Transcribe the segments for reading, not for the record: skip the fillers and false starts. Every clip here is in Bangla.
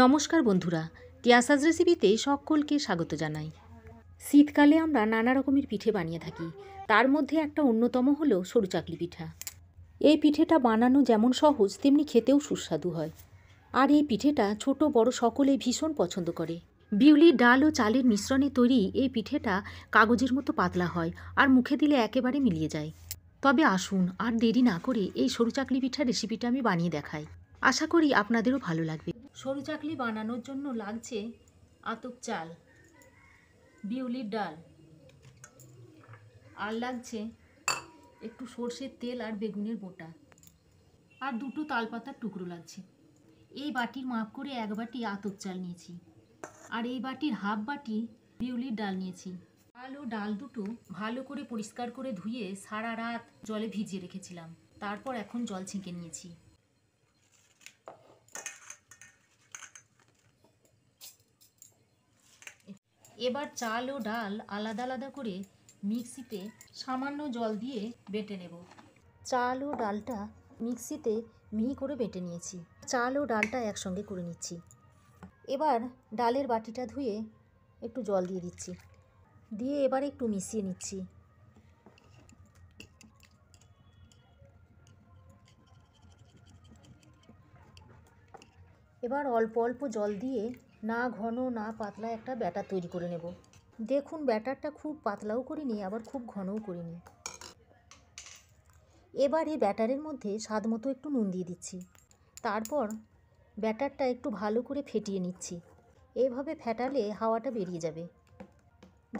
নমস্কার বন্ধুরা, তিয়াসাজ রেসিপিতে সকলকে স্বাগত জানাই। শীতকালে আমরা নানা রকমের পিঠে বানিয়ে থাকি। তার মধ্যে একটা অন্যতম হলো সরু চাকলি পিঠা। এই পিঠেটা বানানো যেমন সহজ তেমনি খেতেও সুস্বাদু হয়। আর এই পিঠেটা ছোট বড় সকলেই ভীষণ পছন্দ করে। বিউলির ডাল ও চালের মিশ্রণে তৈরি এই পিঠেটা কাগজের মতো পাতলা হয় আর মুখে দিলে একেবারে মিলিয়ে যায়। তবে আসুন আর দেরি না করে এই সরু চাকলি পিঠার রেসিপিটা আমি বানিয়ে দেখাই। আশা করি আপনাদেরও ভালো লাগবে। সরু চাকলি বানানোর জন্য লাগছে আতপ চাল, বিউলির ডাল, আর লাগছে একটু সর্ষের তেল আর বেগুনের বোটা, আর দুটো তালপাতার টুকরো লাগছে। এই বাটির মাপ করে এক বাটি আতপ চাল নিয়েছি, আর এই বাটির হাফ বাটি বিউলির ডাল নিয়েছি। চাল ও ডাল দুটো ভালো করে পরিষ্কার করে ধুয়ে সারা রাত জলে ভিজিয়ে রেখেছিলাম। তারপর এখন জল ছেঁকে নিয়েছি। এবার চাল ও ডাল আলাদা আলাদা করে মিক্সিতে সামান্য জল দিয়ে বেটে নেব। চাল ও ডালটা মিক্সিতে মিহি করে বেটে নিয়েছি। চাল ও ডালটা একসঙ্গে করে নিচ্ছি। এবার ডালের বাটিটা ধুয়ে একটু জল দিয়ে দিচ্ছি, দিয়ে এবার একটু মিশিয়ে নিচ্ছি। এবার অল্প অল্প জল দিয়ে না ঘন না পাতলা একটা ব্যাটার তৈরি করে নেব। দেখুন ব্যাটারটা খুব পাতলাও করিনি আবার খুব ঘনও করিনি। এবার এই ব্যাটারের মধ্যে স্বাদ মতো একটু নুন দিয়ে দিচ্ছি। তারপর ব্যাটারটা একটু ভালো করে ফেটিয়ে নিচ্ছি। এইভাবে ফেটালে হাওয়াটা বেরিয়ে যাবে।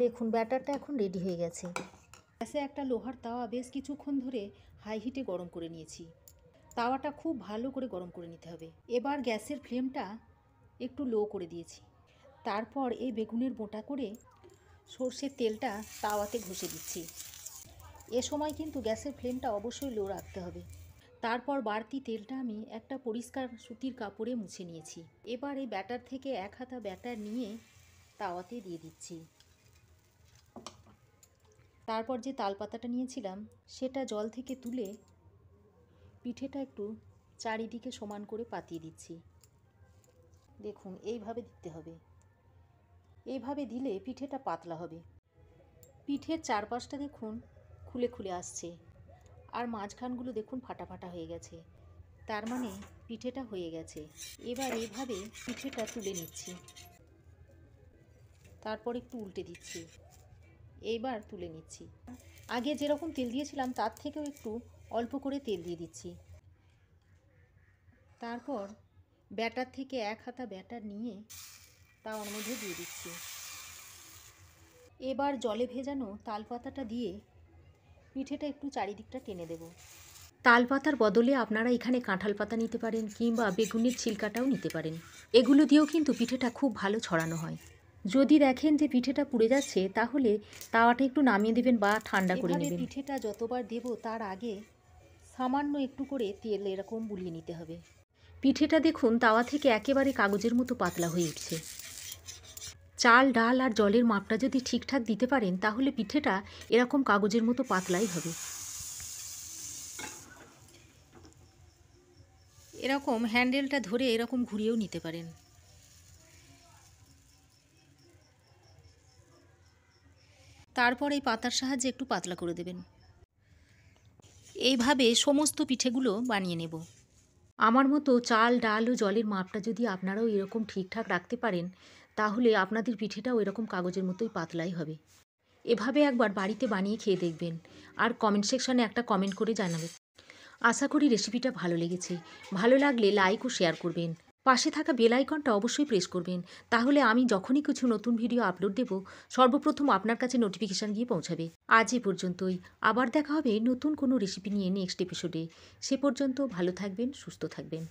দেখুন ব্যাটারটা এখন রেডি হয়ে গেছে। গ্যাসে একটা লোহার তাওয়া বেশ কিছুক্ষণ ধরে হাই হিটে গরম করে নিয়েছি। তাওয়াটা খুব ভালো করে গরম করে নিতে হবে। এবার গ্যাসের ফ্লেমটা একটু লো করে দিয়েছি। তারপর এই বেগুনের বোটা করে সর্ষের তেলটা তাওয়াতে ঘষে দিচ্ছি। এ সময় কিন্তু গ্যাসের ফ্লেমটা অবশ্যই লো রাখতে হবে। তারপর বাড়তি তেলটা আমি একটা পরিষ্কার সুতির কাপড়ে মুছে নিয়েছি। এবার এই ব্যাটার থেকে এক হাতা ব্যাটার নিয়ে তাওয়াতে দিয়ে দিচ্ছি। তারপর যে তালপাতাটা নিয়েছিলাম সেটা জল থেকে তুলে পিঠেটা একটু চারিদিকে সমান করে পাতিয়ে দিচ্ছি। দেখুন এইভাবে দিতে হবে। এইভাবে দিলে পিঠেটা পাতলা হবে। পিঠের চারপাশটা দেখুন খুলে খুলে আসছে, আর মাঝখানগুলো দেখুন ফাটা ফাটা হয়ে গেছে। তার মানে পিঠেটা হয়ে গেছে। এবার এইভাবে পিঠেটা তুলে নিচ্ছি। তারপর একটু উল্টে দিচ্ছি। এইবার তুলে নিচ্ছি। আগে যেরকম তেল দিয়েছিলাম তার থেকেও একটু অল্প করে তেল দিয়ে দিচ্ছি। তারপর ব্যাটার থেকে এক হাতা ব্যাটার নিয়ে তাওয়ার মধ্যে দিয়ে দিচ্ছি। এবার জলে ভেজানো তালপাতাটা দিয়ে পিঠেটা একটু চারিদিকটা টেনে দেব। তালপাতার বদলে আপনারা এখানে কাঁঠাল পাতা নিতে পারেন কিংবা বেগুনের ছিলকাটাও নিতে পারেন। এগুলো দিয়েও কিন্তু পিঠেটা খুব ভালো ছড়ানো হয়। যদি দেখেন যে পিঠেটা পুড়ে যাচ্ছে তাহলে তাওয়াটা একটু নামিয়ে দেবেন বা ঠান্ডা করে নেবেন। পিঠেটা যতবার দেব তার আগে সামান্য একটু করে তেল এরকম বুলিয়ে নিতে হবে। পিঠেটা দেখুন তাওয়া থেকে একেবারে কাগজের মতো পাতলা হয়ে উঠছে। চাল ডাল আর জলের মাপটা যদি ঠিকঠাক দিতে পারেন তাহলে পিঠেটা এরকম কাগজের মতো পাতলাই হবে। এরকম হ্যান্ডেলটা ধরে এরকম ঘুরিয়েও নিতে পারেন। তারপর এই পাতার সাহায্যে একটু পাতলা করে দেবেন। এইভাবে সমস্ত পিঠেগুলো বানিয়ে নেব। আমার মতো চাল ডাল ও জলের মাপটা যদি আপনারাও এরকম ঠিকঠাক রাখতে পারেন তাহলে আপনাদের পিঠেটাও এরকম কাগজের মতোই পাতলাই হবে। এভাবে একবার বাড়িতে বানিয়ে খেয়ে দেখবেন আর কমেন্ট সেকশনে একটা কমেন্ট করে জানাবেন। আশা করি রেসিপিটা ভালো লেগেছে। ভালো লাগলে লাইক ও শেয়ার করবেন। পাশে থাকা বেল আইকনটা অবশ্যই প্রেস করবেন, তাহলে আমি যখনই কিছু নতুন ভিডিও আপলোড দেব সর্বপ্রথম আপনার কাছে নোটিফিকেশান গিয়ে পৌঁছাবে। আজ এ পর্যন্তই। আবার দেখা হবে নতুন কোনো রেসিপি নিয়ে নেক্সট এপিসোডে। সে পর্যন্ত ভালো থাকবেন, সুস্থ থাকবেন।